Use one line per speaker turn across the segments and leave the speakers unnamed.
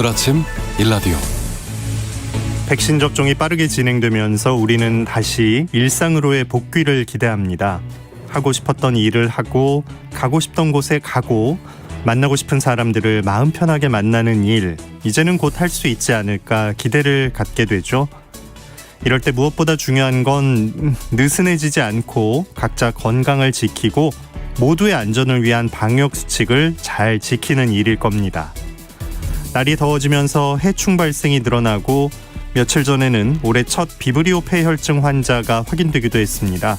오늘 아침 일라디오.
백신 접종이 빠르게 진행되면서 우리는 다시 일상으로의 복귀를 기대합니다. 하고 싶었던 일을 하고, 가고 싶던 곳에 가고, 만나고 싶은 사람들을 마음 편하게 만나는 일, 이제는 곧 할 수 있지 않을까 기대를 갖게 되죠. 이럴 때 무엇보다 중요한 건 느슨해지지 않고 각자 건강을 지키고 모두의 안전을 위한 방역 수칙을 잘 지키는 일일 겁니다. 날이 더워지면서 해충 발생이 늘어나고 며칠 전에는 올해 첫 비브리오 폐혈증 환자가 확인되기도 했습니다.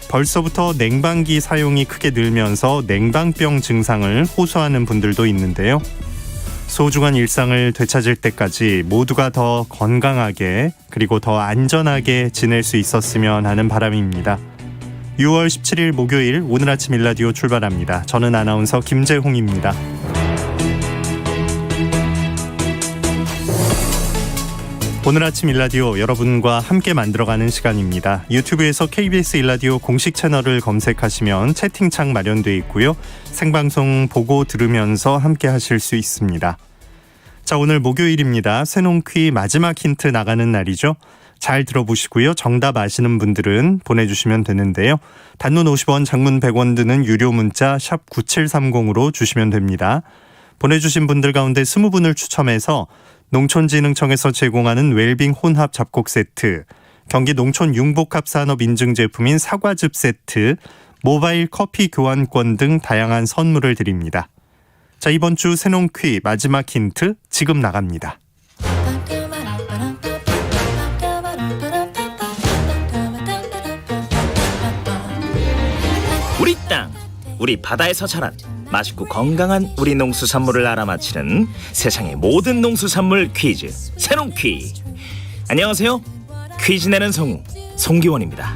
벌써부터 냉방기 사용이 크게 늘면서 냉방병 증상을 호소하는 분들도 있는데요. 소중한 일상을 되찾을 때까지 모두가 더 건강하게 그리고 더 안전하게 지낼 수 있었으면 하는 바람입니다. 6월 17일 목요일 오늘 아침 일라디오 출발합니다. 저는 아나운서 김재홍입니다. 오늘 아침 일라디오 여러분과 함께 만들어가는 시간입니다. 유튜브에서 KBS 일라디오 공식 채널을 검색하시면 채팅창 마련되어 있고요. 생방송 보고 들으면서 함께 하실 수 있습니다. 자, 오늘 목요일입니다. 새농퀴 마지막 힌트 나가는 날이죠. 잘 들어보시고요. 정답 아시는 분들은 보내주시면 되는데요. 단문 50원, 장문 100원 드는 유료 문자 샵 9730으로 주시면 됩니다. 보내주신 분들 가운데 20분을 추첨해서 농촌진흥청에서 제공하는 웰빙 혼합 잡곡 세트, 경기 농촌 융복합 산업 인증 제품인 사과즙 세트, 모바일 커피 교환권 등 다양한 선물을 드립니다. 자, 이번 주 새농퀴 마지막 힌트 지금 나갑니다.
우리 땅, 우리 바다에서 자란 맛있고 건강한 우리 농수산물을 알아맞히는 세상의 모든 농수산물 퀴즈 새농퀴. 안녕하세요. 퀴즈 내는 성우 송기원입니다.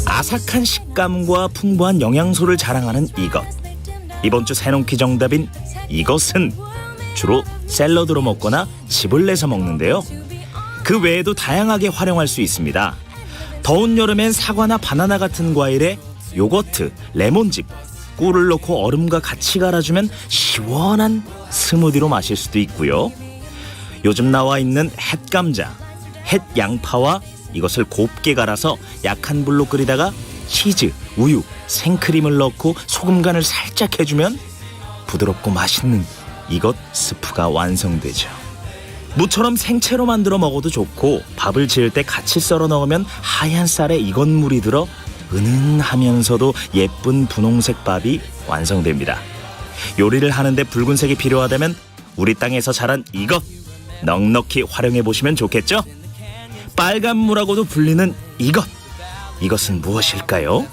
아삭한 식감과 풍부한 영양소를 자랑하는 이것. 이번 주 새농퀴 정답인 이것은 주로 샐러드로 먹거나 즙을 내서 먹는데요. 그 외에도 다양하게 활용할 수 있습니다. 더운 여름엔 사과나 바나나 같은 과일에 요거트, 레몬즙, 꿀을 넣고 얼음과 같이 갈아주면 시원한 스무디로 마실 수도 있고요. 요즘 나와 있는 햇감자, 햇양파와 이것을 곱게 갈아서 약한 불로 끓이다가 치즈, 우유, 생크림을 넣고 소금 간을 살짝 해주면 부드럽고 맛있는 이것 스프가 완성되죠. 무처럼 생채로 만들어 먹어도 좋고 밥을 지을 때 같이 썰어 넣으면 하얀 쌀에 이것 물이 들어 은은하면서도 예쁜 분홍색 밥이 완성됩니다. 요리를 하는데 붉은색이 필요하다면 우리 땅에서 자란 이것 넉넉히 활용해 보시면 좋겠죠? 빨간무라고도 불리는 이것은 무엇일까요?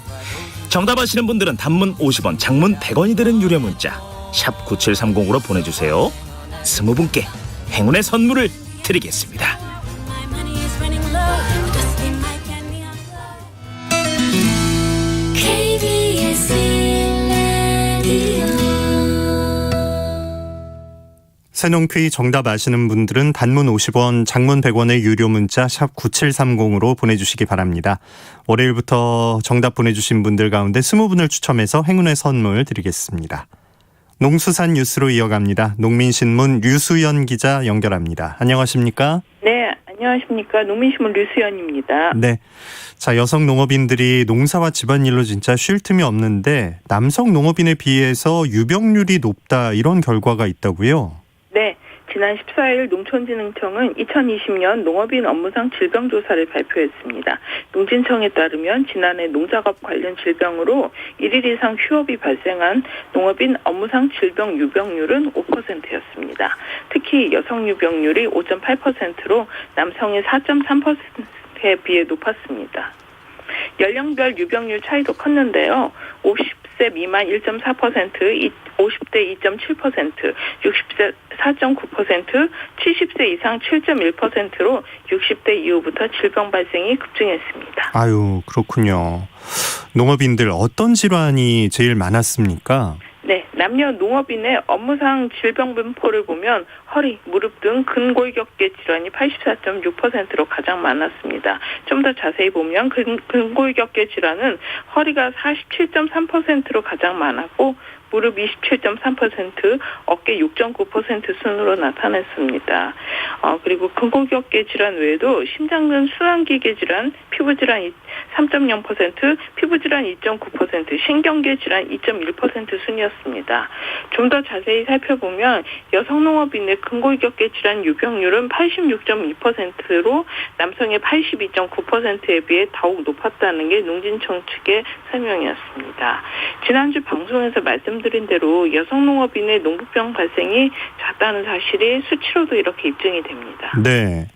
정답 아시는 분들은 단문 50원, 장문 100원이 드는 유료 문자 샵 9730으로 보내주세요. 20분께 행운의 선물을 드리겠습니다.
새농퀴 정답 아시는 분들은 단문 50원, 장문 100원의 유료 문자 샵 9730으로 보내주시기 바랍니다. 월요일부터 정답 보내주신 분들 가운데 20분을 추첨해서 행운의 선물 드리겠습니다. 농수산 뉴스로 이어갑니다. 농민신문 류수연 기자 연결합니다. 안녕하십니까?
네, 안녕하십니까. 농민신문 류수연입니다.
네. 자, 여성 농업인들이 농사와 집안일로 진짜 쉴 틈이 없는데 남성 농업인에 비해서 유병률이 높다, 이런 결과가 있다고요?
네, 지난 14일 농촌진흥청은 2020년 농업인 업무상 질병조사를 발표했습니다. 농진청에 따르면 지난해 농작업 관련 질병으로 1일 이상 휴업이 발생한 농업인 업무상 질병 유병률은 5%였습니다. 특히 여성 유병률이 5.8%로 남성의 4.3%에 비해 높았습니다. 연령별 유병률 차이도 컸는데요. 50세 미만 1.4%, 50대 2.7%, 60세 4.9%, 70세 이상 7.1%로 60대 이후부터 질병 발생이 급증했습니다.
아유, 그렇군요. 농업인들 어떤 질환이 제일 많았습니까?
네, 남녀 농업인의 업무상 질병 분포를 보면 허리, 무릎 등 근골격계 질환이 84.6%로 가장 많았습니다. 좀 더 자세히 보면 근골격계 질환은 허리가 47.3%로 가장 많았고 무릎 27.3%, 어깨 6.9% 순으로 나타났습니다. 그리고 근골격계 질환 외에도 심장근 순환기계 질환, 피부질환 3.0%, 피부질환 2.9%, 신경계 질환 2.1% 순이었습니다. 좀 더 자세히 살펴보면 여성 농업인의 근골격계 질환 유병률은 86.2%로 남성의 82.9%에 비해 더욱 높았다는 게 농진청 측의 설명이었습니다. 지난주 방송에서 말씀드린 대로 여성 농업인의 농부병 발생이 잦다는 사실이 수치로도 이렇게 입증이 됩니다.
네.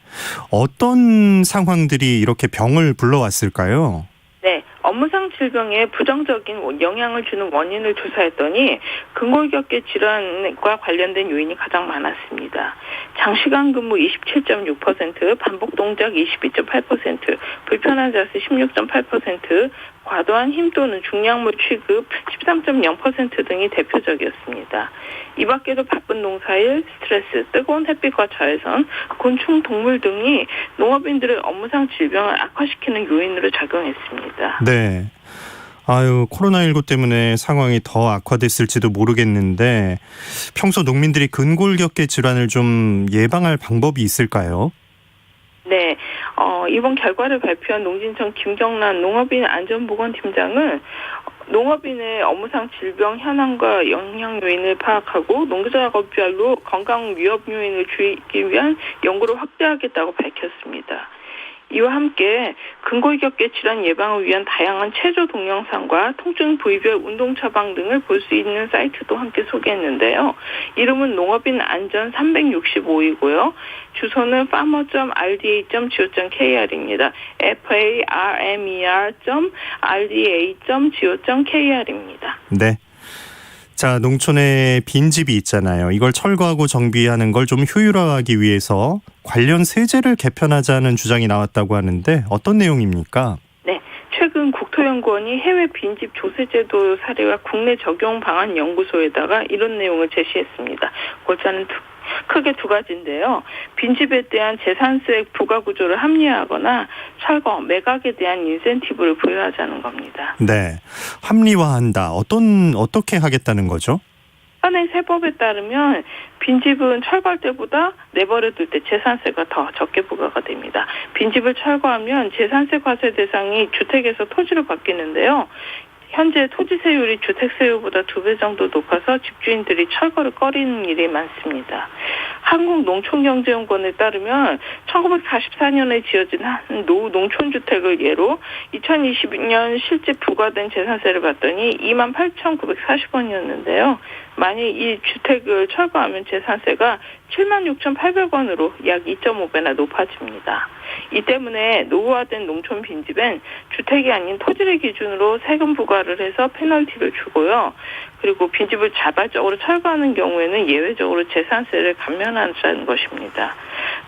어떤 상황들이 이렇게 병을 불러왔을까요?
네, 업무상 질병에 부정적인 영향을 주는 원인을 조사했더니 근골격계 질환과 관련된 요인이 가장 많았습니다. 장시간 근무 27.6%, 반복 동작 22.8%, 불편한 자세 16.8%, 과도한 힘 또는 중량물 취급 13.0% 등이 대표적이었습니다. 이 밖에도 바쁜 농사일, 스트레스, 뜨거운 햇빛과 자외선, 곤충, 동물 등이 농업인들의 업무상 질병을 악화시키는 요인으로 작용했습니다.
네. 코로나19 때문에 상황이 더 악화됐을지도 모르겠는데 평소 농민들이 근골격계 질환을 좀 예방할 방법이 있을까요?
네, 이번 결과를 발표한 농진청 김경란 농업인 안전보건팀장은 농업인의 업무상 질병 현황과 영향 요인을 파악하고 농작업별로 건강 위협 요인을 줄이기 위한 연구를 확대하겠다고 밝혔습니다. 이와 함께 근골격계 질환 예방을 위한 다양한 체조 동영상과 통증 부위별 운동 처방 등을 볼 수 있는 사이트도 함께 소개했는데요. 이름은 농업인 안전 365이고요. 주소는 farmer.rda.go.kr입니다. farmer.rda.go.kr입니다.
네. 자, 농촌에 빈집이 있잖아요. 이걸 철거하고 정비하는 걸 좀 효율화하기 위해서 관련 세제를 개편하자는 주장이 나왔다고 하는데 어떤 내용입니까?
네, 최근 국토연구원이 해외 빈집 조세제도 사례와 국내 적용 방안 연구소에다가 이런 내용을 제시했습니다. 골자는 크게 두 가지인데요. 빈집에 대한 재산세 부과 구조를 합리화하거나 철거, 매각에 대한 인센티브를 부여하자는 겁니다.
네, 합리화한다. 어떻게 하겠다는 거죠?
현행 세법에 따르면 빈집은 철거할 때보다 내버려둘 때 재산세가 더 적게 부과가 됩니다. 빈집을 철거하면 재산세 과세 대상이 주택에서 토지로 바뀌는데요. 현재 토지세율이 주택세율보다 2배 정도 높아서 집주인들이 철거를 꺼리는 일이 많습니다. 한국농촌경제연구원에 따르면 1944년에 지어진 한 노후 농촌주택을 예로 2020년 실제 부과된 재산세를 봤더니 28,940원이었는데요. 만약 이 주택을 철거하면 재산세가 76,800원으로 약 2.5배나 높아집니다. 이 때문에 노후화된 농촌 빈집엔 주택이 아닌 토지를 기준으로 세금 부과를 해서 페널티를 주고요. 그리고 빈집을 자발적으로 철거하는 경우에는 예외적으로 재산세를 감면하자는 것입니다.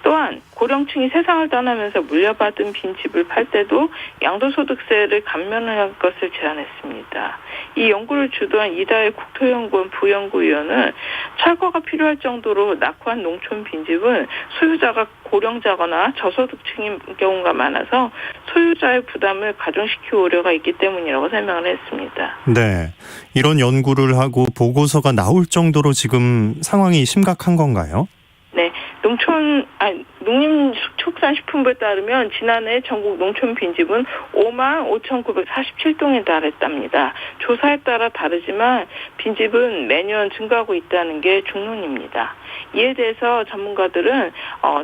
또한 고령층이 세상을 떠나면서 물려받은 빈집을 팔 때도 양도소득세를 감면할 것을 제안했습니다. 이 연구를 주도한 이다혜 국토연구원 부연구위원은 철거가 필요할 정도로 낙후한 농촌 빈집은 소유자가 고령자거나 저소득층인 경우가 많아서 소유자의 부담을 가중시킬 우려가 있기 때문이라고 설명을 했습니다.
네, 이런 연구를 하고 보고서가 나올 정도로 지금 상황이 심각한 건가요?
네, 농림축산식품부에 따르면 지난해 전국 농촌 빈집은 55,947동에 달했답니다. 조사에 따라 다르지만 빈집은 매년 증가하고 있다는 게 중론입니다. 이에 대해서 전문가들은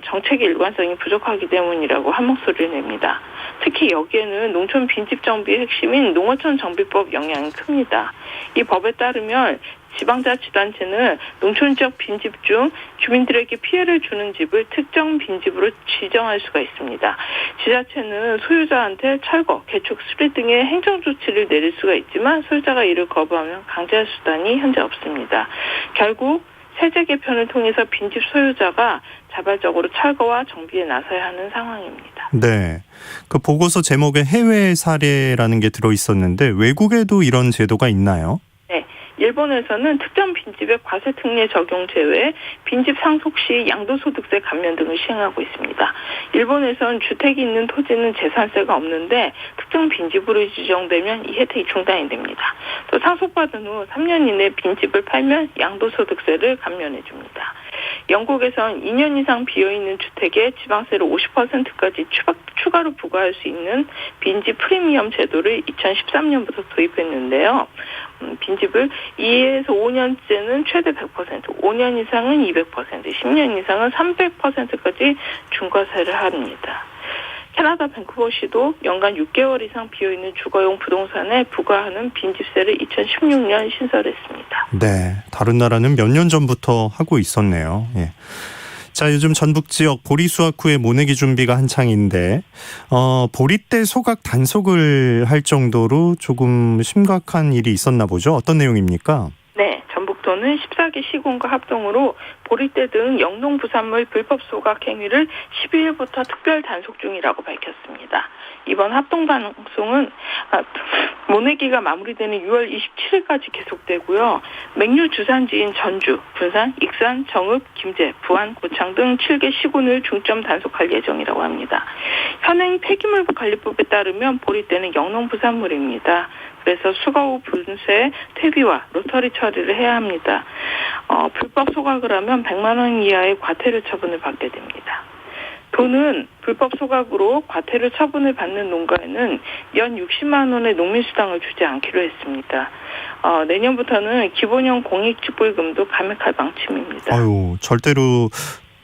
정책의 일관성이 부족하기 때문이라고 한 목소리를 냅니다. 특히 여기에는 농촌 빈집 정비의 핵심인 농어촌 정비법 영향이 큽니다. 이 법에 따르면 지방자치단체는 농촌 지역 빈집 중 주민들에게 피해를 주는 집을 특정 빈집으로 지정할 수가 있습니다. 지자체는 소유자한테 철거, 개축, 수리 등의 행정조치를 내릴 수가 있지만 소유자가 이를 거부하면 강제할 수단이 현재 없습니다. 결국 세제 개편을 통해서 빈집 소유자가 자발적으로 철거와 정비에 나서야 하는 상황입니다.
네, 그 보고서 제목에 해외 사례라는 게 들어있었는데 외국에도 이런 제도가 있나요?
네, 일본에서는 특정 빈집의 과세특례 적용 제외, 빈집 상속 시 양도소득세 감면 등을 시행하고 있습니다. 일본에선 주택이 있는 토지는 재산세가 없는데 특정 빈집으로 지정되면 이 혜택이 중단이 됩니다. 또 상속받은 후 3년 이내 빈집을 팔면 양도소득세를 감면해 줍니다. 영국에선 2년 이상 비어있는 주택에 지방세를 50%까지 추가로 부과할 수 있는 빈집 프리미엄 제도를 2013년부터 도입했는데요. 빈집을 2에서 5년째는 최대 100%, 5년 이상은 200%, 10년 이상은 300%까지 중과세를 합니다. 캐나다 밴쿠버시도 연간 6개월 이상 비어있는 주거용 부동산에 부과하는 빈집세를 2016년 신설했습니다.
네, 다른 나라는 몇 년 전부터 하고 있었네요. 예. 자, 요즘 전북 지역 보리 수확 후에 모내기 준비가 한창인데 보리대 소각 단속을 할 정도로 조금 심각한 일이 있었나 보죠. 어떤 내용입니까?
네, 전북도는 14개 시군과 합동으로 보리대 등 영농 부산물 불법 소각 행위를 12일부터 특별 단속 중이라고 밝혔습니다. 이번 합동 방송은 모내기가 마무리되는 6월 27일까지 계속되고요. 맹류 주산지인 전주, 분산, 익산, 정읍, 김제, 부안, 고창 등 7개 시군을 중점 단속할 예정이라고 합니다. 현행 폐기물 관리법에 따르면 보리대는 영농 부산물입니다. 그래서 수거 후 분쇄, 퇴비와 로터리 처리를 해야 합니다. 불법 소각을 하면 100만 원 이하의 과태료 처분을 받게 됩니다. 도는 불법 소각으로 과태료 처분을 받는 농가에는 연 60만 원의 농민수당을 주지 않기로 했습니다. 내년부터는 기본형 공익직불금도 감액할 방침입니다.
아유, 절대로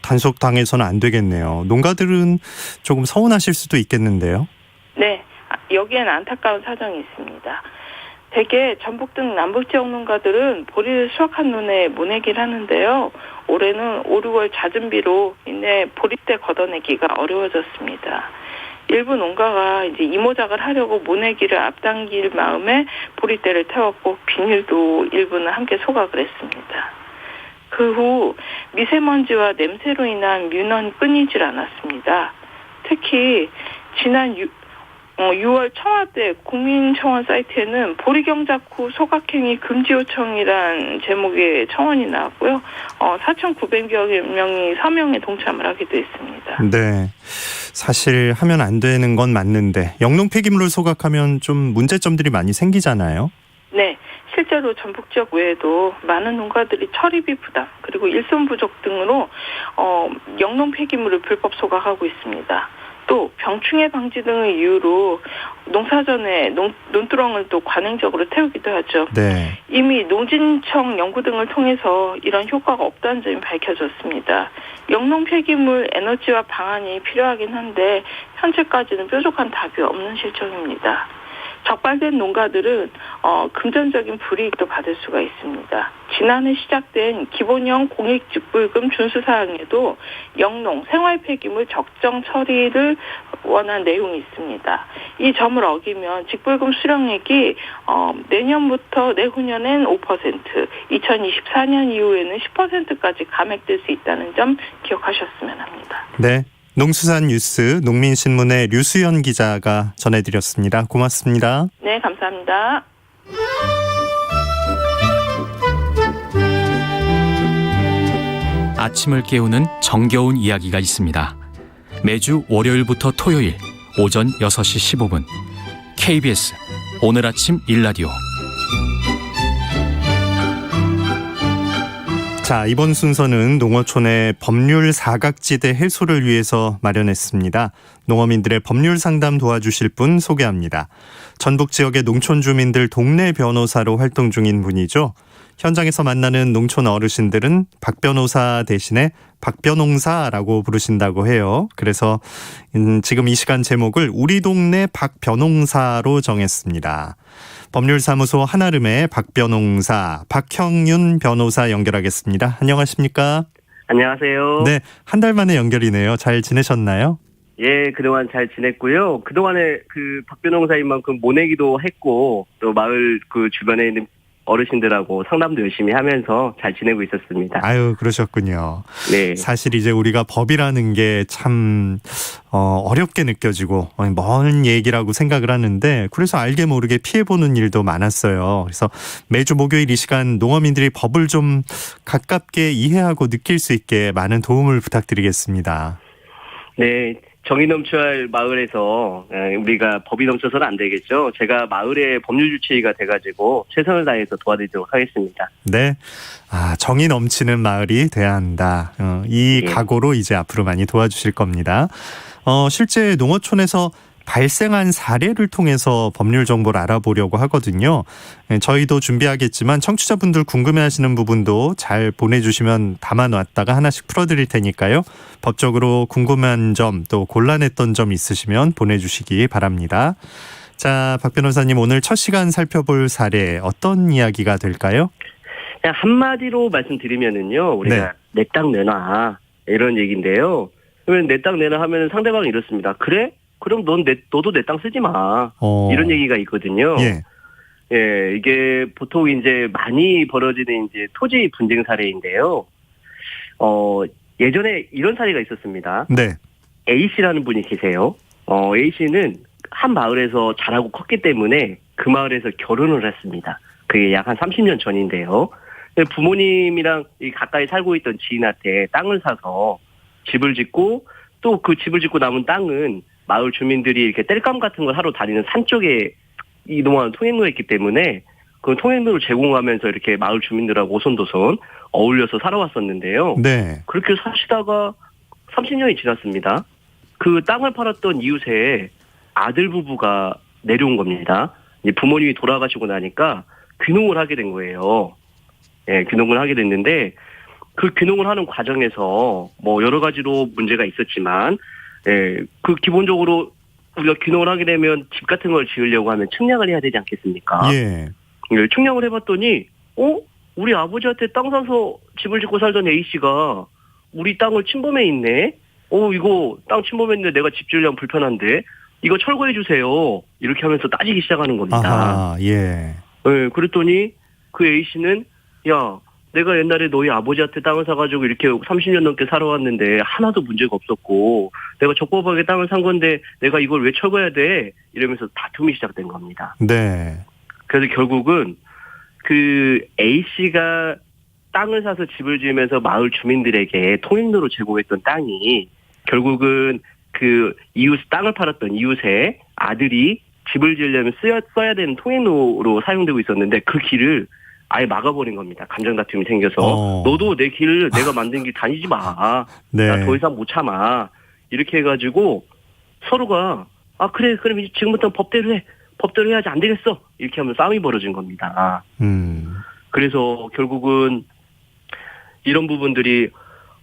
단속당해서는 안 되겠네요. 농가들은 조금 서운하실 수도 있겠는데요.
네, 여기엔 안타까운 사정이 있습니다. 대개 전북 등 남북지역 농가들은 보리를 수확한 논에 모내기를 하는데요. 올해는 5, 6월 잦은 비로 인해 보리대 걷어내기가 어려워졌습니다. 일부 농가가 이제 이모작을 하려고 모내기를 앞당길 마음에 보리대를 태웠고 비닐도 일부는 함께 소각을 했습니다. 그 후 미세먼지와 냄새로 인한 민원이 끊이질 않았습니다. 특히 지난 6월 청와대 국민청원 사이트에는 보리경작 후 소각행위 금지 요청이란 제목의 청원이 나왔고요. 4,900여 명이 서명에 동참을 하기도 했습니다.
네, 사실 하면 안 되는 건 맞는데 영농 폐기물을 소각하면 좀 문제점들이 많이 생기잖아요.
네, 실제로 전북 지역 외에도 많은 농가들이 처리비 부담 그리고 일손 부족 등으로 영농 폐기물을 불법 소각하고 있습니다. 또 병충해 방지 등의 이유로 농사전에 논두렁을 또 관행적으로 태우기도 하죠.
네.
이미 농진청 연구 등을 통해서 이런 효과가 없다는 점이 밝혀졌습니다. 영농 폐기물 에너지화 방안이 필요하긴 한데 현재까지는 뾰족한 답이 없는 실정입니다. 적발된 농가들은 금전적인 불이익도 받을 수가 있습니다. 지난해 시작된 기본형 공익직불금 준수사항에도 영농, 생활폐기물 적정 처리를 원한 내용이 있습니다. 이 점을 어기면 직불금 수령액이 내년부터 내후년엔 5%, 2024년 이후에는 10%까지 감액될 수 있다는 점 기억하셨으면 합니다.
네. 농수산 뉴스 농민신문의 류수연 기자가 전해드렸습니다. 고맙습니다.
네, 감사합니다.
아침을 깨우는 정겨운 이야기가 있습니다. 매주 월요일부터 토요일 오전 6시 15분 KBS 오늘 아침 일라디오.
자, 이번 순서는 농어촌의 법률 사각지대 해소를 위해서 마련했습니다. 농어민들의 법률 상담 도와주실 분 소개합니다. 전북 지역의 농촌 주민들 동네 변호사로 활동 중인 분이죠. 현장에서 만나는 농촌 어르신들은 박 변호사 대신에 박 변홍사라고 부르신다고 해요. 그래서 지금 이 시간 제목을 우리 동네 박 변홍사로 정했습니다. 법률사무소 한아름의 박 변홍사, 박형윤 변호사 연결하겠습니다. 안녕하십니까?
안녕하세요.
네, 한 달 만에 연결이네요. 잘 지내셨나요?
예, 그동안 잘 지냈고요. 그동안에 박 변호사인 만큼 모내기도 했고, 또 마을 그 주변에 있는 어르신들하고 상담도 열심히 하면서 잘 지내고 있었습니다.
아유, 그러셨군요.
네.
사실 이제 우리가 법이라는 게 참 어렵게 느껴지고 먼 얘기라고 생각을 하는데 그래서 알게 모르게 피해보는 일도 많았어요. 그래서 매주 목요일 이 시간 농어민들이 법을 좀 가깝게 이해하고 느낄 수 있게 많은 도움을 부탁드리겠습니다.
네. 정의 넘쳐야 마을에서 우리가 법이 넘쳐서는 안 되겠죠. 제가 마을의 법률 주치의가 돼가지고 최선을 다해서 도와드리도록 하겠습니다.
네. 정이 넘치는 마을이 돼야 한다. 이
예.
각오로 이제 앞으로 많이 도와주실 겁니다. 실제 농어촌에서 발생한 사례를 통해서 법률 정보를 알아보려고 하거든요. 저희도 준비하겠지만 청취자분들 궁금해하시는 부분도 잘 보내주시면 담아놨다가 하나씩 풀어드릴 테니까요. 법적으로 궁금한 점 또 곤란했던 점 있으시면 보내주시기 바랍니다. 자, 박 변호사님 오늘 첫 시간 살펴볼 사례 어떤 이야기가 될까요?
그냥 한마디로 말씀드리면은요, 우리가 내 땅 내놔 이런 얘기인데요. 그러면 내 땅 내놔 하면 상대방이 이렇습니다. 그래? 그럼 너도 내 땅 쓰지 마. 이런 얘기가 있거든요.
예.
예, 이게 보통 이제 많이 벌어지는 이제 토지 분쟁 사례인데요. 예전에 이런 사례가 있었습니다.
네.
A씨라는 분이 계세요. A씨는 한 마을에서 자라고 컸기 때문에 그 마을에서 결혼을 했습니다. 그게 약 한 30년 전인데요. 부모님이랑 가까이 살고 있던 지인한테 땅을 사서 집을 짓고 또 그 집을 짓고 남은 땅은 마을 주민들이 이렇게 땔감 같은 걸 하러 다니는 산 쪽에 이동하는 통행로였기 때문에 그 통행로를 제공하면서 이렇게 마을 주민들하고 오손도손 어울려서 살아왔었는데요.
네.
그렇게 사시다가 30년이 지났습니다. 그 땅을 팔았던 이웃에 아들 부부가 내려온 겁니다. 이제 부모님이 돌아가시고 나니까 귀농을 하게 된 거예요. 예, 귀농을 하게 됐는데 그 귀농을 하는 과정에서 뭐 여러 가지로 문제가 있었지만 예, 그 기본적으로 우리가 귀농을 하게 되면 집 같은 걸 지으려고 하면 측량을 해야 되지 않겠습니까?
예.
예, 측량을 해봤더니 우리 아버지한테 땅 사서 집을 짓고 살던 A씨가 우리 땅을 침범해 있네? 이거 땅 침범했는데 내가 집 지으려면 불편한데? 이거 철거해 주세요. 이렇게 하면서 따지기 시작하는 겁니다.
아하, 예.
예, 그랬더니 그 A씨는 야, 내가 옛날에 너희 아버지한테 땅을 사가지고 이렇게 30년 넘게 살아왔는데 하나도 문제가 없었고 내가 적법하게 땅을 산 건데 내가 이걸 왜 철거해야 돼? 이러면서 다툼이 시작된 겁니다.
네.
그래서 결국은 그 A씨가 땅을 사서 집을 지으면서 마을 주민들에게 통행로로 제공했던 땅이 결국은 그 땅을 팔았던 이웃의 아들이 집을 지으려면 써야 되는 통행로로 사용되고 있었는데 그 길을 아예 막아버린 겁니다. 감정 다툼이 생겨서 너도 내 길 내가 만든 길 다니지 마.
네.
나 더 이상 못 참아. 이렇게 해가지고 서로가 그래 그럼 이제 지금부터 법대로 해. 법대로 해야지 안 되겠어. 이렇게 하면 싸움이 벌어진 겁니다. 그래서 결국은 이런 부분들이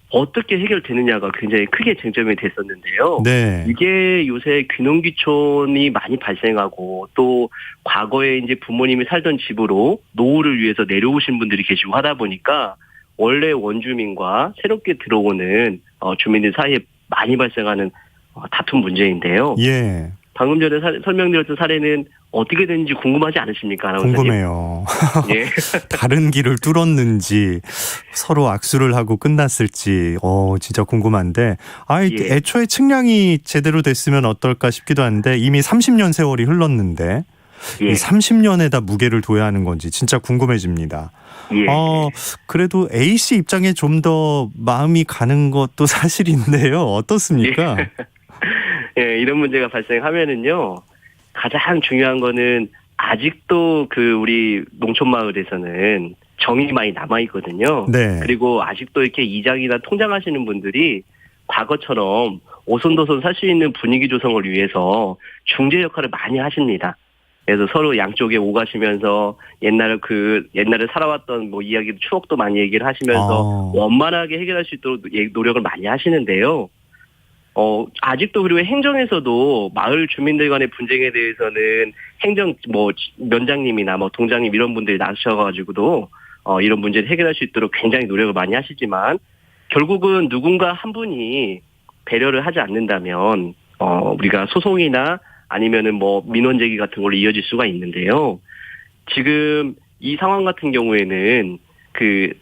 어떻게 해결되느냐가 굉장히 크게 쟁점이 됐었는데요.
네.
이게 요새 귀농귀촌이 많이 발생하고 또 과거에 이제 부모님이 살던 집으로 노후를 위해서 내려오신 분들이 계시고 하다 보니까 원래 원주민과 새롭게 들어오는 주민들 사이에 많이 발생하는 다툼 문제인데요.
예.
방금 전에 설명드렸던 사례는 어떻게 됐는지 궁금하지 않으십니까? 아나운서님?
궁금해요.
예.
다른 길을 뚫었는지 서로 악수를 하고 끝났을지 진짜 궁금한데
예.
애초에 측량이 제대로 됐으면 어떨까 싶기도 한데 이미 30년 세월이 흘렀는데
예.
이 30년에다 무게를 둬야 하는 건지 진짜 궁금해집니다.
예.
그래도 A씨 입장에 좀 더 마음이 가는 것도 사실인데요. 어떻습니까?
예, 이런 문제가 발생하면은요, 가장 중요한 거는 아직도 우리 농촌 마을에서는 정이 많이 남아있거든요.
네.
그리고 아직도 이렇게 이장이나 통장하시는 분들이 과거처럼 오손도손 살 수 있는 분위기 조성을 위해서 중재 역할을 많이 하십니다. 그래서 서로 양쪽에 오가시면서 옛날에 살아왔던 이야기도 추억도 많이 얘기를 하시면서 원만하게 해결할 수 있도록 노력을 많이 하시는데요. 아직도 그리고 행정에서도 마을 주민들 간의 분쟁에 대해서는 행정 면장님이나 동장님 이런 분들이 나서셔가지고도 이런 문제를 해결할 수 있도록 굉장히 노력을 많이 하시지만 결국은 누군가 한 분이 배려를 하지 않는다면 우리가 소송이나 아니면은 민원 제기 같은 걸로 이어질 수가 있는데요. 지금 이 상황 같은 경우에는 그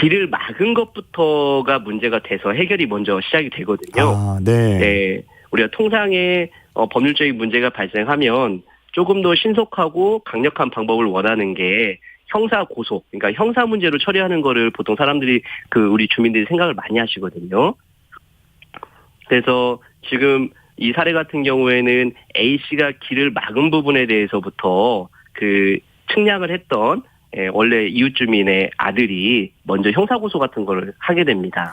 길을 막은 것부터가 문제가 돼서 해결이 먼저 시작이 되거든요.
아, 네.
네, 우리가 통상의 법률적인 문제가 발생하면 조금 더 신속하고 강력한 방법을 원하는 게 형사 고소, 그러니까 형사 문제로 처리하는 거를 보통 사람들이 우리 주민들이 생각을 많이 하시거든요. 그래서 지금 이 사례 같은 경우에는 A 씨가 길을 막은 부분에 대해서부터 측량을 했던 원래 이웃 주민의 아들이 먼저 형사고소 같은 걸 하게 됩니다.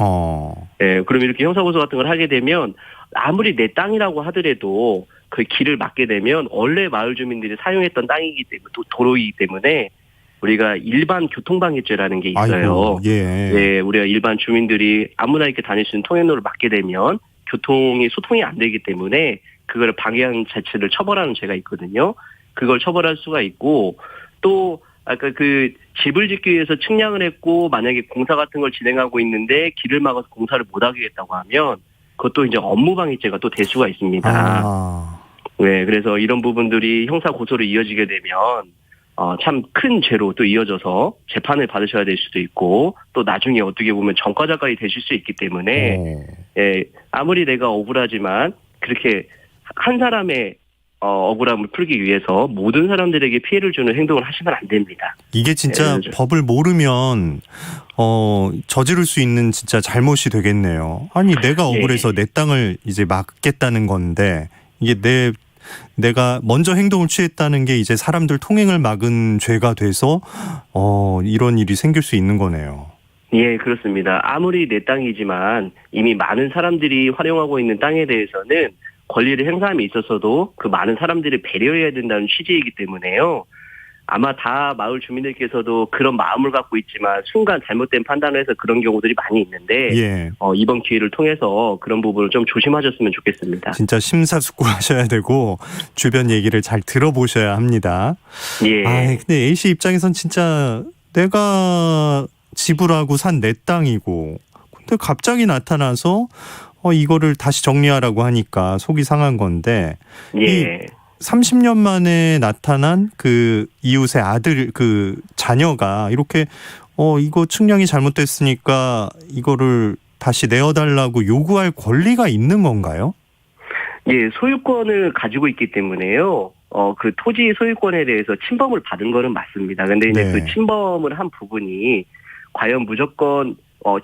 그럼 이렇게 형사고소 같은 걸 하게 되면 아무리 내 땅이라고 하더라도 그 길을 막게 되면 원래 마을 주민들이 사용했던 땅이기 때문에 도로이기 때문에 우리가 일반 교통방해죄라는 게 있어요.
아이고, 예.
우리가 일반 주민들이 아무나 이렇게 다닐 수 있는 통행로를 막게 되면 소통이 안 되기 때문에 그걸 방해한 자체를 처벌하는 죄가 있거든요. 그걸 처벌할 수가 있고 또 아까 집을 짓기 위해서 측량을 했고 만약에 공사 같은 걸 진행하고 있는데 길을 막아서 공사를 못 하겠다고 하면 그것도 이제 업무방해죄가 또 될 수가 있습니다. 네, 그래서 이런 부분들이 형사 고소로 이어지게 되면 참 큰 죄로 또 이어져서 재판을 받으셔야 될 수도 있고 또 나중에 어떻게 보면 전과자까지 되실 수 있기 때문에 아무리 내가 억울하지만 그렇게 한 사람의 억울함을 풀기 위해서 모든 사람들에게 피해를 주는 행동을 하시면 안 됩니다.
이게 진짜 법을 모르면 저지를 수 있는 진짜 잘못이 되겠네요. 아니 내가 억울해서 내 땅을 이제 막겠다는 건데 이게 내가 먼저 행동을 취했다는 게 이제 사람들 통행을 막은 죄가 돼서 이런 일이 생길 수 있는 거네요.
예, 그렇습니다. 아무리 내 땅이지만 이미 많은 사람들이 활용하고 있는 땅에 대해서는 권리를 행사함에 있어서도 그 많은 사람들을 배려해야 된다는 취지이기 때문에요. 아마 다 마을 주민들께서도 그런 마음을 갖고 있지만 순간 잘못된 판단을 해서 그런 경우들이 많이 있는데 이번 기회를 통해서 그런 부분을 좀 조심하셨으면 좋겠습니다.
진짜 심사숙고하셔야 되고 주변 얘기를 잘 들어보셔야 합니다.
예.
근데 A씨 입장에선 진짜 내가 지불하고 산 내 땅이고 근데 갑자기 나타나서 이거를 다시 정리하라고 하니까 속이 상한 건데 이 30년 만에 나타난 이웃의 아들 자녀가 이렇게 이거 측량이 잘못됐으니까 이거를 다시 내어달라고 요구할 권리가 있는 건가요?
예, 소유권을 가지고 있기 때문에요. 그 토지 소유권에 대해서 침범을 받은 거는 맞습니다. 근데 이제 그 침범을 한 부분이 과연 무조건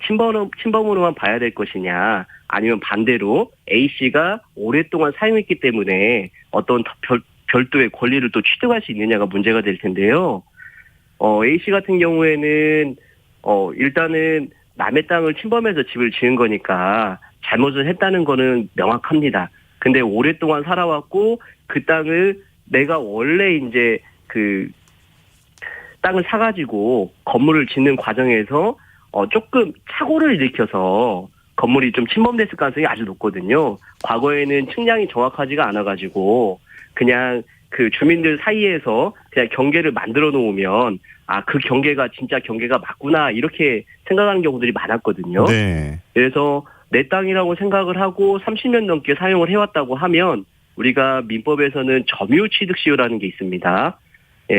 침범으로만 봐야 될 것이냐 아니면 반대로 A씨가 오랫동안 사용했기 때문에 어떤 별도의 권리를 또 취득할 수 있느냐가 문제가 될 텐데요. A씨 같은 경우에는 일단은 남의 땅을 침범해서 집을 지은 거니까 잘못을 했다는 거는 명확합니다. 근데 오랫동안 살아왔고 그 땅을 내가 원래 이제 땅을 사가지고 건물을 짓는 과정에서 조금 착오를 일으켜서 건물이 좀 침범됐을 가능성이 아주 높거든요. 과거에는 측량이 정확하지가 않아가지고 그냥 주민들 사이에서 그냥 경계를 만들어 놓으면 그 경계가 진짜 경계가 맞구나 이렇게 생각하는 경우들이 많았거든요. 그래서 내 땅이라고 생각을 하고 30년 넘게 사용을 해왔다고 하면 우리가 민법에서는 점유취득시효라는 게 있습니다.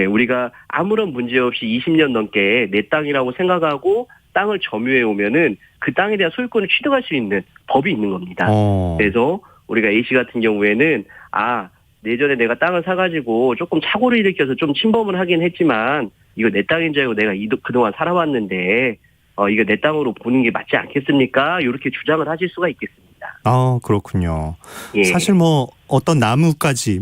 우리가 아무런 문제 없이 20년 넘게 내 땅이라고 생각하고 땅을 점유해 오면은 그 땅에 대한 소유권을 취득할 수 있는 법이 있는 겁니다. 그래서 우리가 A씨 같은 경우에는 예전에 내가 땅을 사가지고 조금 착오를 일으켜서 좀 침범을 하긴 했지만 이거 내 땅인 줄 알고 내가 그동안 살아왔는데 이거 내 땅으로 보는 게 맞지 않겠습니까? 이렇게 주장을 하실 수가 있겠습니다.
그렇군요.
예.
사실 어떤 나무까지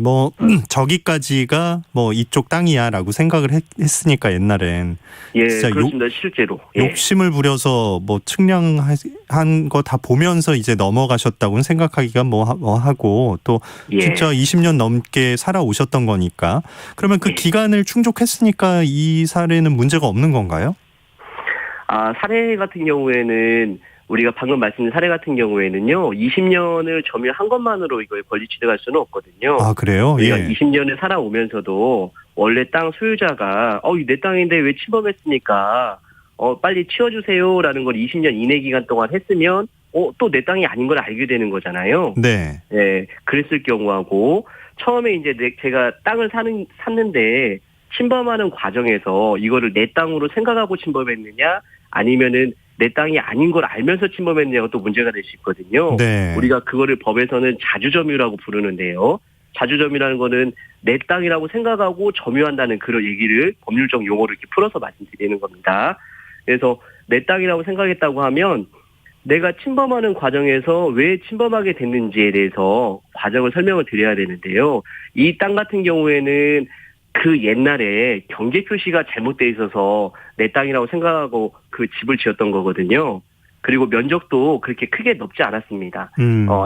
저기까지가 이쪽 땅이야라고 생각을 했으니까 옛날엔 진짜
그렇습니다. 실제로
욕심을 부려서 측량한 거 다 보면서 이제 넘어가셨다고는 생각하기가 하고 또 진짜 20년 넘게 살아오셨던 거니까 그러면 그 기간을 충족했으니까 이 사례는 문제가 없는 건가요?
사례 같은 경우에는 우리가 방금 말씀드린 사례 같은 경우에는요, 20년을 점유한 것만으로 이걸 권리 취득할 수는 없거든요.
그래요?
우리가 20년을 살아오면서도 원래 땅 소유자가 내 땅인데 왜 침범했습니까? 빨리 치워주세요라는 걸 20년 이내 기간 동안 했으면 또 내 땅이 아닌 걸 알게 되는 거잖아요. 네, 그랬을 경우하고 처음에 이제 제가 땅을 샀는데 침범하는 과정에서 이거를 내 땅으로 생각하고 침범했느냐 아니면은 내 땅이 아닌 걸 알면서 침범했느냐가 또 문제가 될 수 있거든요.
네.
우리가 그거를 법에서는 자주점유라고 부르는데요. 자주점유라는 거는 내 땅이라고 생각하고 점유한다는 그런 얘기를 법률적 용어를 이렇게 풀어서 말씀드리는 겁니다. 그래서 내 땅이라고 생각했다고 하면 내가 침범하는 과정에서 왜 침범하게 됐는지에 대해서 과정을 설명을 드려야 되는데요. 이 땅 같은 경우에는 그 옛날에 경계 표시가 잘못돼 있어서 내 땅이라고 생각하고 그 집을 지었던 거거든요. 그리고 면적도 그렇게 크게 넓지 않았습니다.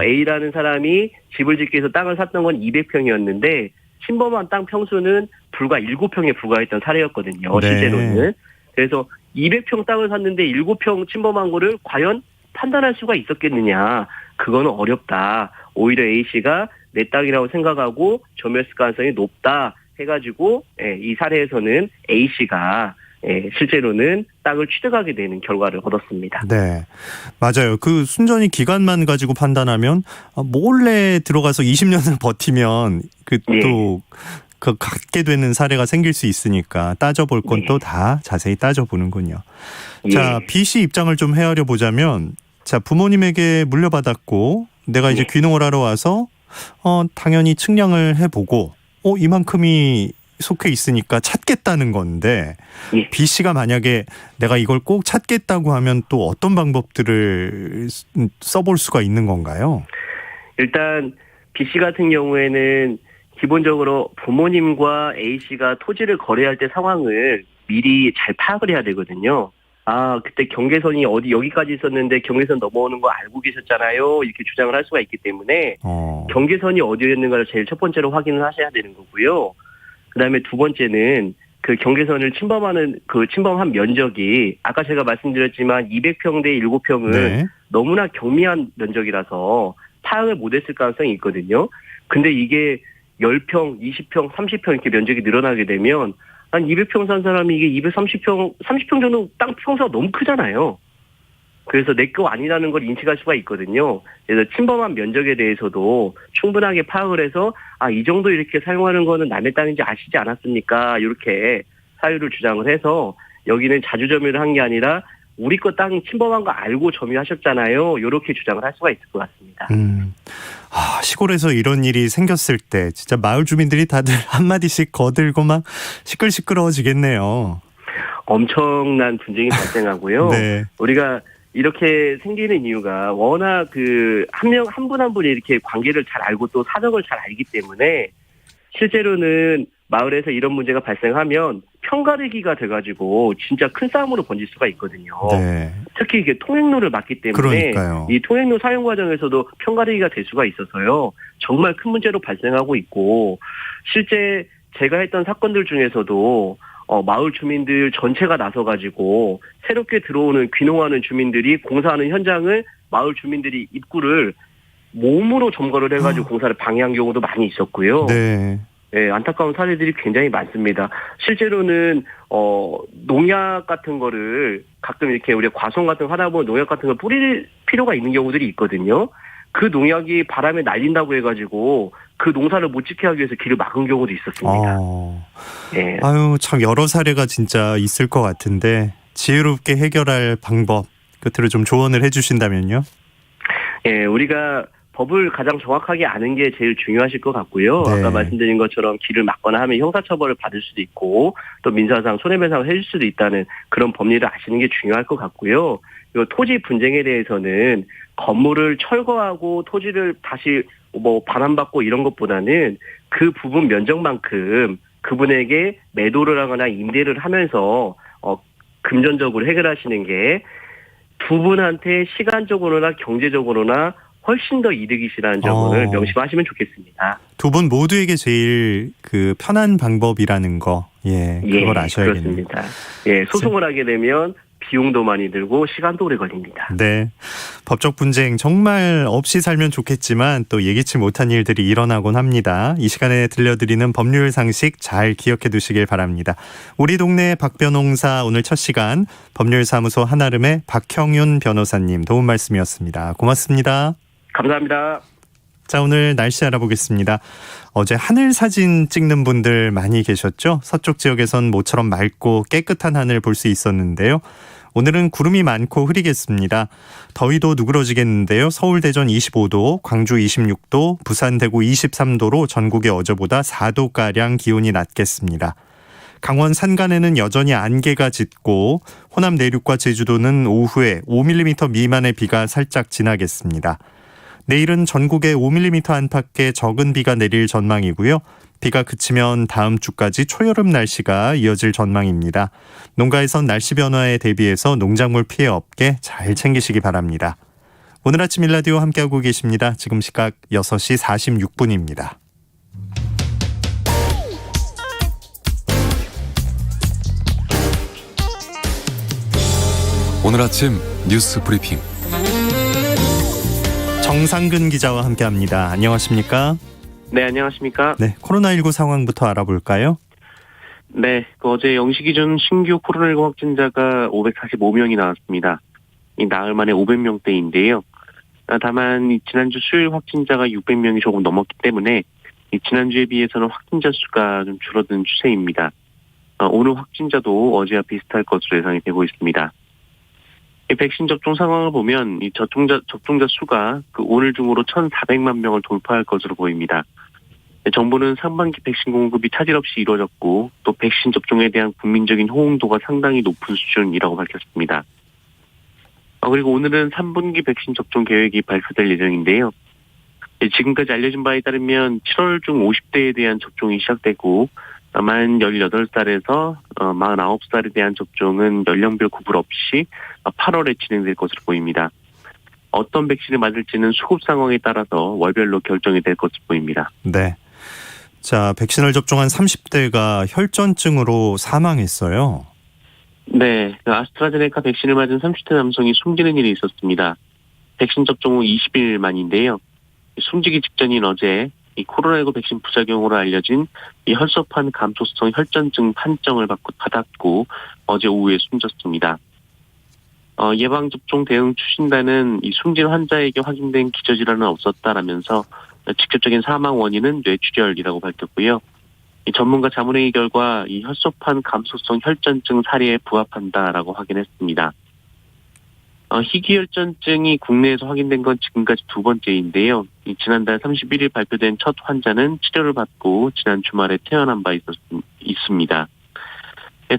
A라는 사람이 집을 짓기 위해서 땅을 샀던 건 200평이었는데 침범한 땅 평수는 불과 7평에 불과했던 사례였거든요.
네.
실제로는. 그래서 200평 땅을 샀는데 7평 침범한 거를 과연 판단할 수가 있었겠느냐. 그거는 어렵다. 오히려 A씨가 내 땅이라고 생각하고 점유했을 가능성이 높다 해가지고 이 사례에서는 A씨가 실제로는 땅을 취득하게 되는 결과를 얻었습니다.
네, 맞아요. 그 순전히 기간만 가지고 판단하면 몰래 들어가서 20년을 버티면 그 갖게 되는 사례가 생길 수 있으니까 따져볼 건 또 다 자세히 따져보는군요. 자, B씨 입장을 좀 헤아려 보자면, 자, 부모님에게 물려받았고 내가 이제 귀농을 하러 와서 당연히 측량을 해보고 이만큼이 속해 있으니까 찾겠다는 건데 B씨가 만약에 내가 이걸 꼭 찾겠다고 하면 또 어떤 방법들을 써볼 수가 있는 건가요?
일단 B씨 같은 경우에는 기본적으로 부모님과 A씨가 토지를 거래할 때 상황을 미리 잘 파악을 해야 되거든요. 그때 경계선이 여기까지 있었는데 경계선 넘어오는 거 알고 계셨잖아요. 이렇게 주장을 할 수가 있기 때문에 경계선이 어디였는가를 제일 첫 번째로 확인을 하셔야 되는 거고요. 그다음에 두 번째는 그 경계선을 침범한 면적이 아까 제가 말씀드렸지만 200평 대 7평은
네.
너무나 경미한 면적이라서 파악을 못했을 가능성이 있거든요. 근데 이게 10평, 20평, 30평 이렇게 면적이 늘어나게 되면 한 200평 산 사람이 이게 230평, 30평 정도 땅 평수가 너무 크잖아요. 그래서 내 거 아니라는 걸 인식할 수가 있거든요. 그래서 침범한 면적에 대해서도 충분하게 파악을 해서 이 정도 이렇게 사용하는 거는 남의 땅인지 아시지 않았습니까? 이렇게 사유를 주장을 해서 여기는 자주점유를 한 게 아니라 우리 거 땅 침범한 거 알고 점유하셨잖아요. 이렇게 주장을 할 수가 있을 것 같습니다.
시골에서 이런 일이 생겼을 때 진짜 마을 주민들이 다들 한마디씩 거들고 막 시끌시끌어지겠네요.
엄청난 분쟁이 발생하고요.
네.
우리가 이렇게 생기는 이유가 워낙 한 분 한 분이 이렇게 관계를 잘 알고 또 사정을 잘 알기 때문에 실제로는 마을에서 이런 문제가 발생하면 편가르기가 돼가지고 진짜 큰 싸움으로 번질 수가 있거든요.
네.
특히 이게 통행로를 막기 때문에
그러니까요.
이 통행로 사용 과정에서도 편가르기가 될 수가 있어서요. 정말 큰 문제로 발생하고 있고 실제 제가 했던 사건들 중에서도 마을 주민들 전체가 나서가지고 새롭게 들어오는 귀농하는 주민들이 공사하는 현장을 마을 주민들이 입구를 몸으로 점거를 해가지고 공사를 방해한 경우도 많이 있었고요.
네.
네, 안타까운 사례들이 굉장히 많습니다. 실제로는 농약 같은 거를 가끔 이렇게 우리가 과송 같은 거 하다 보면 농약 같은 걸 뿌릴 필요가 있는 경우들이 있거든요. 그 농약이 바람에 날린다고 해가지고 그 농사를 못 지게 하기 위해서 길을 막은 경우도 있었습니다. 네.
참 여러 사례가 진짜 있을 것 같은데 지혜롭게 해결할 방법 끝으로 좀 조언을 해주신다면요?
네, 우리가 법을 가장 정확하게 아는 게 제일 중요하실 것 같고요.
네.
아까 말씀드린 것처럼 길을 막거나 하면 형사처벌을 받을 수도 있고 또 민사상 손해배상을 해줄 수도 있다는 그런 법리를 아시는 게 중요할 것 같고요. 그리고 토지 분쟁에 대해서는 건물을 철거하고 토지를 다시 반환받고 이런 것보다는 그 부분 면적만큼 그분에게 매도를 하거나 임대를 하면서 금전적으로 해결하시는 게 두 분한테 시간적으로나 경제적으로나 훨씬 더 이득이시라는 점을 명심하시면 좋겠습니다.
두 분 모두에게 제일 편한 방법이라는 거, 그걸 아셔야겠네요.
그렇습니다. 소송을 하게 되면 비용도 많이 들고 시간도 오래 걸립니다.
네, 법적 분쟁 정말 없이 살면 좋겠지만 또 예기치 못한 일들이 일어나곤 합니다. 이 시간에 들려드리는 법률 상식 잘 기억해 두시길 바랍니다. 우리 동네 박변홍사 오늘 첫 시간 법률사무소 한아름의 박형윤 변호사님 도움 말씀이었습니다. 고맙습니다.
감사합니다.
자, 오늘 날씨 알아보겠습니다. 어제 하늘 사진 찍는 분들 많이 계셨죠? 서쪽 지역에선 모처럼 맑고 깨끗한 하늘 볼 수 있었는데요. 오늘은 구름이 많고 흐리겠습니다. 더위도 누그러지겠는데요. 서울, 대전 25도, 광주 26도, 부산, 대구 23도로 전국이 어제보다 4도가량 기온이 낮겠습니다. 강원 산간에는 여전히 안개가 짙고 호남 내륙과 제주도는 오후에 5mm 미만의 비가 살짝 지나겠습니다. 내일은 전국에 5mm 안팎의 적은 비가 내릴 전망이고요. 비가 그치면 다음 주까지 초여름 날씨가 이어질 전망입니다. 농가에선 날씨 변화에 대비해서 농작물 피해 없게 잘 챙기시기 바랍니다. 오늘 아침 일라디오 함께하고 계십니다. 지금 시각 6시 46분입니다.
오늘 아침 뉴스 브리핑
정상근 기자와 함께합니다. 안녕하십니까?
네, 안녕하십니까?
네, 코로나19 상황부터 알아볼까요?
네, 어제 0시 기준 신규 코로나19 확진자가 545명이 나왔습니다. 이 나흘 만에 500명대인데요. 다만 지난주 수요일 확진자가 600명이 조금 넘었기 때문에 지난주에 비해서는 확진자 수가 좀 줄어든 추세입니다. 오늘 확진자도 어제와 비슷할 것으로 예상이 되고 있습니다. 백신 접종 상황을 보면 이 접종자 수가 오늘 중으로 1,400만 명을 돌파할 것으로 보입니다. 정부는 상반기 백신 공급이 차질 없이 이루어졌고 또 백신 접종에 대한 국민적인 호응도가 상당히 높은 수준이라고 밝혔습니다. 그리고 오늘은 3분기 백신 접종 계획이 발표될 예정인데요. 지금까지 알려진 바에 따르면 7월 중 50대에 대한 접종이 시작되고 만 18살에서 49살에 대한 접종은 연령별 구분 없이 8월에 진행될 것으로 보입니다. 어떤 백신을 맞을지는 수급 상황에 따라서 월별로 결정이 될 것으로 보입니다.
네. 자, 백신을 접종한 30대가 혈전증으로 사망했어요.
네, 아스트라제네카 백신을 맞은 30대 남성이 숨지는 일이 있었습니다. 백신 접종 후 20일 만인데요. 숨지기 직전인 어제 이 코로나19 백신 부작용으로 알려진 이 혈소판 감소성 혈전증 판정을 받았고 어제 오후에 숨졌습니다. 예방접종 대응 추진단은 이 숨진 환자에게 확인된 기저질환은 없었다라면서 직접적인 사망 원인은 뇌출혈이라고 밝혔고요. 이 전문가 자문회의 결과 이 혈소판 감소성 혈전증 사례에 부합한다라고 확인했습니다. 희귀혈전증이 국내에서 확인된 건 지금까지 두 번째인데요. 지난달 31일 발표된 첫 환자는 치료를 받고 지난 주말에 퇴원한 바 있습니다.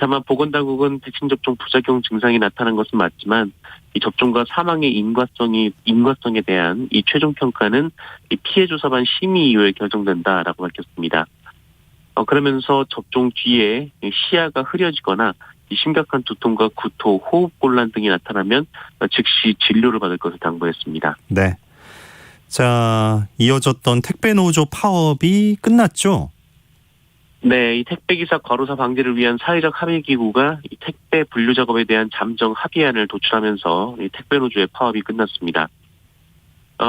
다만 보건당국은 백신 접종 부작용 증상이 나타난 것은 맞지만 이 접종과 사망의 인과성에 대한 이 최종 평가는 이 피해 조사반 심의 이후에 결정된다라고 밝혔습니다. 그러면서 접종 뒤에 시야가 흐려지거나 이 심각한 두통과 구토, 호흡곤란 등이 나타나면 즉시 진료를 받을 것을 당부했습니다.
네. 자, 이어졌던 택배 노조 파업이 끝났죠?
네, 이 택배기사 과로사 방지를 위한 사회적 합의 기구가 이 택배 분류 작업에 대한 잠정 합의안을 도출하면서 이 택배 노조의 파업이 끝났습니다.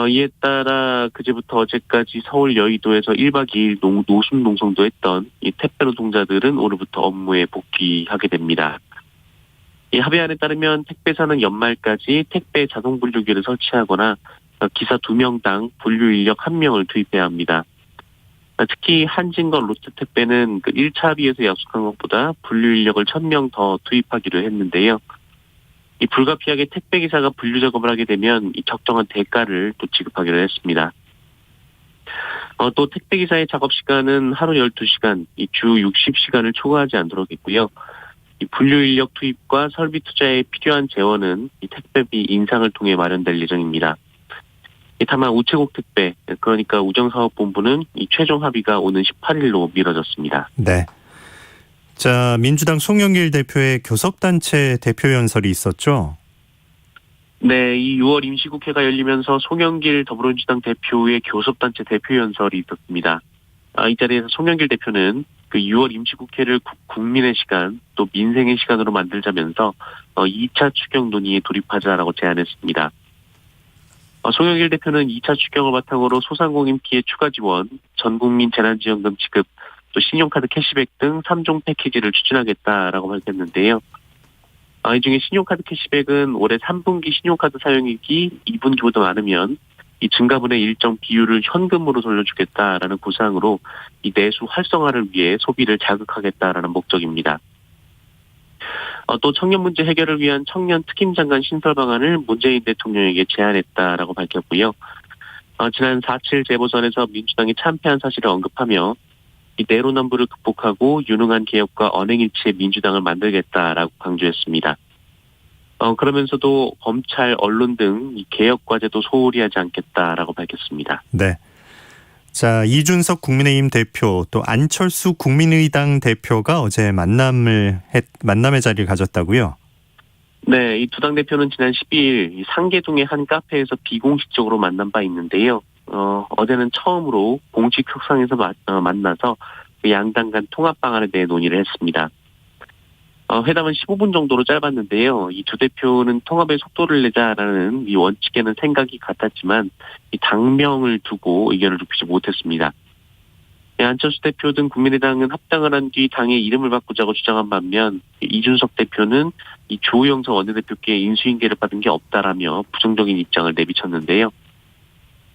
이에 따라 그제부터 어제까지 서울 여의도에서 1박 2일 노숙 농성도 했던 이 택배 노동자들은 오늘부터 업무에 복귀하게 됩니다. 이 합의안에 따르면 택배사는 연말까지 택배 자동 분류기를 설치하거나 기사 2명당 분류 인력 1명을 투입해야 합니다. 특히 한진과 롯데택배는 1차 합의에서 약속한 것보다 분류 인력을 1,000명 더 투입하기로 했는데요. 이 불가피하게 택배기사가 분류 작업을 하게 되면 이 적정한 대가를 또 지급하기로 했습니다. 또 택배기사의 작업 시간은 하루 12시간, 이 주 60시간을 초과하지 않도록 했고요. 이 분류 인력 투입과 설비 투자에 필요한 재원은 이 택배비 인상을 통해 마련될 예정입니다. 다만 우체국 택배, 그러니까 우정사업본부는 이 최종 합의가 오는 18일로 미뤄졌습니다.
네. 자, 민주당 송영길 대표의 교섭단체 대표 연설이 있었죠?
네, 이 6월 임시국회가 열리면서 송영길 더불어민주당 대표의 교섭단체 대표 연설이 있었습니다. 이 자리에서 송영길 대표는 6월 임시국회를 국민의 시간, 또 민생의 시간으로 만들자면서 2차 추경 논의에 돌입하자라고 제안했습니다. 송영길 대표는 2차 추경을 바탕으로 소상공인 피해 추가 지원, 전국민 재난지원금 지급, 또 신용카드 캐시백 등 3종 패키지를 추진하겠다라고 밝혔는데요. 이 중에 신용카드 캐시백은 올해 3분기 신용카드 사용액이 2분기보다 많으면
이 증가분의 일정 비율을 현금으로 돌려주겠다라는 구상으로 이 내수 활성화를 위해 소비를 자극하겠다라는 목적입니다. 또 청년 문제 해결을 위한 청년 특임장관 신설 방안을 문재인 대통령에게 제안했다라고 밝혔고요. 지난 4.7 재보선에서 민주당이 참패한 사실을 언급하며 이 내로남불을 극복하고 유능한 개혁과 언행일치의 민주당을 만들겠다라고 강조했습니다. 그러면서도 검찰, 언론 등 이 개혁 과제도 소홀히 하지 않겠다라고 밝혔습니다.
네. 자, 이준석 국민의힘 대표 또 안철수 국민의당 대표가 어제 만남의 자리를 가졌다고요?
네, 이 두 당 대표는 지난 12일 상계동의 한 카페에서 비공식적으로 만난 바 있는데요. 어제는 처음으로 공식 협상에서 만나서 양당 간 통합 방안에 대해 논의를 했습니다. 회담은 15분 정도로 짧았는데요. 이 두 대표는 통합의 속도를 내자라는 이 원칙에는 생각이 같았지만 이 당명을 두고 의견을 좁히지 못했습니다. 안철수 대표 등 국민의당은 합당을 한 뒤 당의 이름을 바꾸자고 주장한 반면 이준석 대표는 이 조영석 원내대표께 인수인계를 받은 게 없다라며 부정적인 입장을 내비쳤는데요.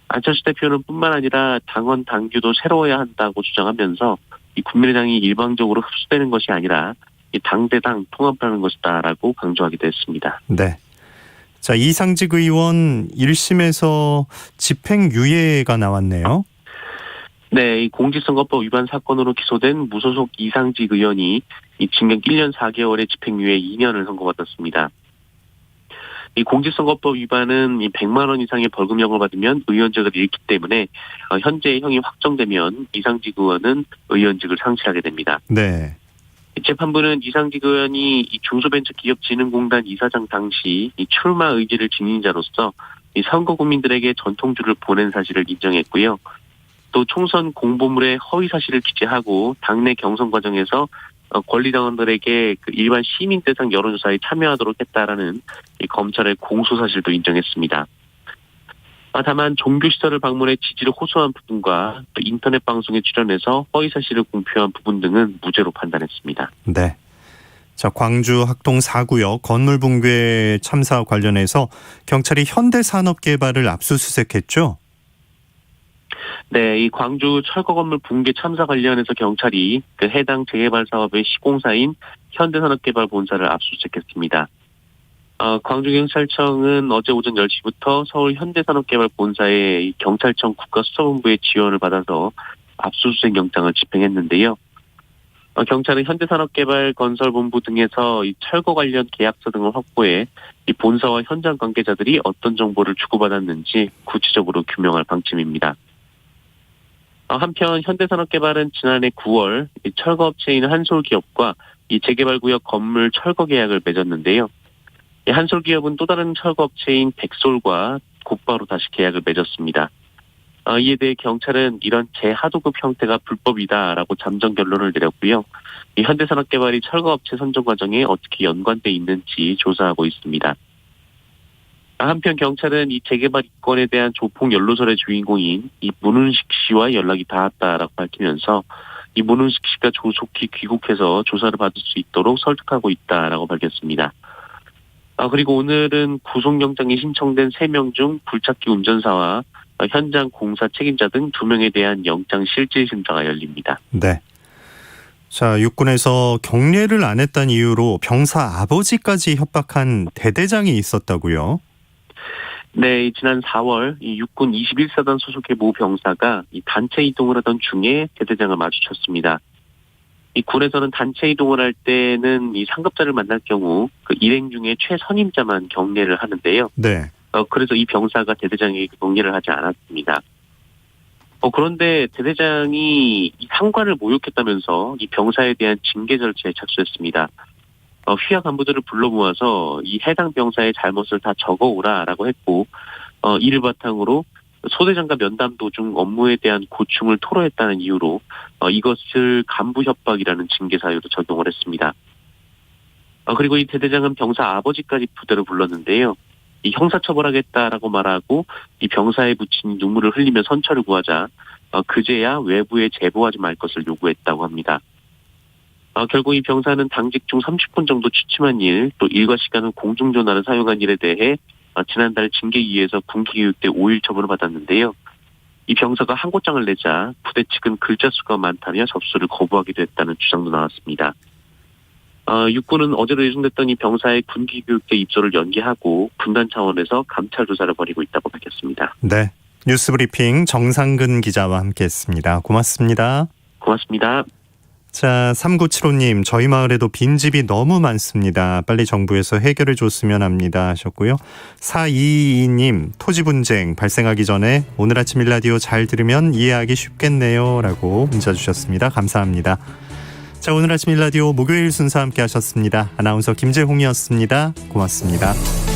안철수 대표는 뿐만 아니라 당원 당규도 새로워야 한다고 주장하면서 이 국민의당이 일방적으로 흡수되는 것이 아니라 이 당대당 통합하는 것이다라고 강조하기도 했습니다.
네. 자, 이상직 의원 1심에서 집행유예가 나왔네요.
네, 이 공직선거법 위반 사건으로 기소된 무소속 이상직 의원이 이 징역 1년 4개월에 집행유예 2년을 선고받았습니다. 이 공직선거법 위반은 이 100만 원 이상의 벌금형을 받으면 의원직을 잃기 때문에 현재 형이 확정되면 이상직 의원은 의원직을 상실하게 됩니다.
네.
재판부는 이상직 의원이 이 중소벤처기업진흥공단 이사장 당시 이 출마 의지를 지닌 자로서 이 선거 국민들에게 전통주를 보낸 사실을 인정했고요. 또 총선 공보물에 허위 사실을 기재하고 당내 경선 과정에서 권리당원들에게 그 일반 시민 대상 여론조사에 참여하도록 했다라는 이 검찰의 공소 사실도 인정했습니다. 다만 종교시설을 방문해 지지를 호소한 부분과 또 인터넷 방송에 출연해서 허위 사실을 공표한 부분 등은 무죄로 판단했습니다.
네. 자, 광주 학동 4구역 건물 붕괴 참사 관련해서 경찰이 현대산업개발을 압수수색했죠?
네, 이 광주 철거 건물 붕괴 참사 관련해서 경찰이 그 해당 재개발 사업의 시공사인 현대산업개발 본사를 압수수색했습니다. 광주경찰청은 어제 오전 10시부터 서울 현대산업개발 본사의 경찰청 국가수사본부의 지원을 받아서 압수수색 영장을 집행했는데요. 경찰은 현대산업개발 건설본부 등에서 이 철거 관련 계약서 등을 확보해 이 본사와 현장 관계자들이 어떤 정보를 주고받았는지 구체적으로 규명할 방침입니다. 한편 현대산업개발은 지난해 9월 이 철거업체인 한솔기업과 이 재개발구역 건물 철거 계약을 맺었는데요. 이 한솔기업은 또 다른 철거업체인 백솔과 곧바로 다시 계약을 맺었습니다. 이에 대해 경찰은 이런 재하도급 형태가 불법이다라고 잠정 결론을 내렸고요. 이 현대산업개발이 철거업체 선정 과정에 어떻게 연관돼 있는지 조사하고 있습니다. 한편 경찰은 이 재개발 이권에 대한 조폭 연루설의 주인공인 이 문은식 씨와 연락이 닿았다라고 밝히면서 이 문은식 씨가 조속히 귀국해서 조사를 받을 수 있도록 설득하고 있다라고 밝혔습니다. 그리고 오늘은 구속영장이 신청된 3명 중 불찾기 운전사와 현장 공사 책임자 등 2명에 대한 영장 실질심사가 열립니다.
네. 자, 육군에서 경례를 안 했다는 이유로 병사 아버지까지 협박한 대대장이 있었다고요?
네, 지난 4월 이 육군 21사단 소속의 모 병사가 이 단체 이동을 하던 중에 대대장을 마주쳤습니다. 이 군에서는 단체 이동을 할 때는 이 상급자를 만날 경우 그 일행 중에 최선임자만 경례를 하는데요.
네.
그래서 이 병사가 대대장에게 경례를 하지 않았습니다. 그런데 대대장이 이 상관을 모욕했다면서 이 병사에 대한 징계 절차에 착수했습니다. 휘하 간부들을 불러 모아서 이 해당 병사의 잘못을 다 적어오라라고 했고, 이를 바탕으로 소대장과 면담 도중 업무에 대한 고충을 토로했다는 이유로 이것을 간부 협박이라는 징계 사유로 적용을 했습니다. 그리고 이 대대장은 병사 아버지까지 부대로 불렀는데요. 이 형사처벌하겠다라고 말하고 이 병사에 묻힌 눈물을 흘리며 선처를 구하자 그제야 외부에 제보하지 말 것을 요구했다고 합니다. 결국 이 병사는 당직 중 30분 정도 취침한 일, 또 일과 시간은 공중전화를 사용한 일에 대해 지난달 징계위에서 군기교육대 5일 처분을 받았는데요. 이 병사가 항고장을 내자 부대 측은 글자 수가 많다며 접수를 거부하기도 했다는 주장도 나왔습니다. 육군은 어제로 예정됐던 이 병사의 군기교육대 입소를 연기하고 분단 차원에서 감찰 조사를 벌이고 있다고 밝혔습니다.
네, 뉴스브리핑 정상근 기자와 함께했습니다. 고맙습니다.
고맙습니다.
자, 3975님, 저희 마을에도 빈집이 너무 많습니다. 빨리 정부에서 해결해 줬으면 합니다 하셨고요. 4222님, 토지 분쟁 발생하기 전에 오늘 아침 일라디오 잘 들으면 이해하기 쉽겠네요 라고 문자 주셨습니다. 감사합니다. 자, 오늘 아침 일라디오 목요일 순서 함께 하셨습니다. 아나운서 김재홍이었습니다. 고맙습니다.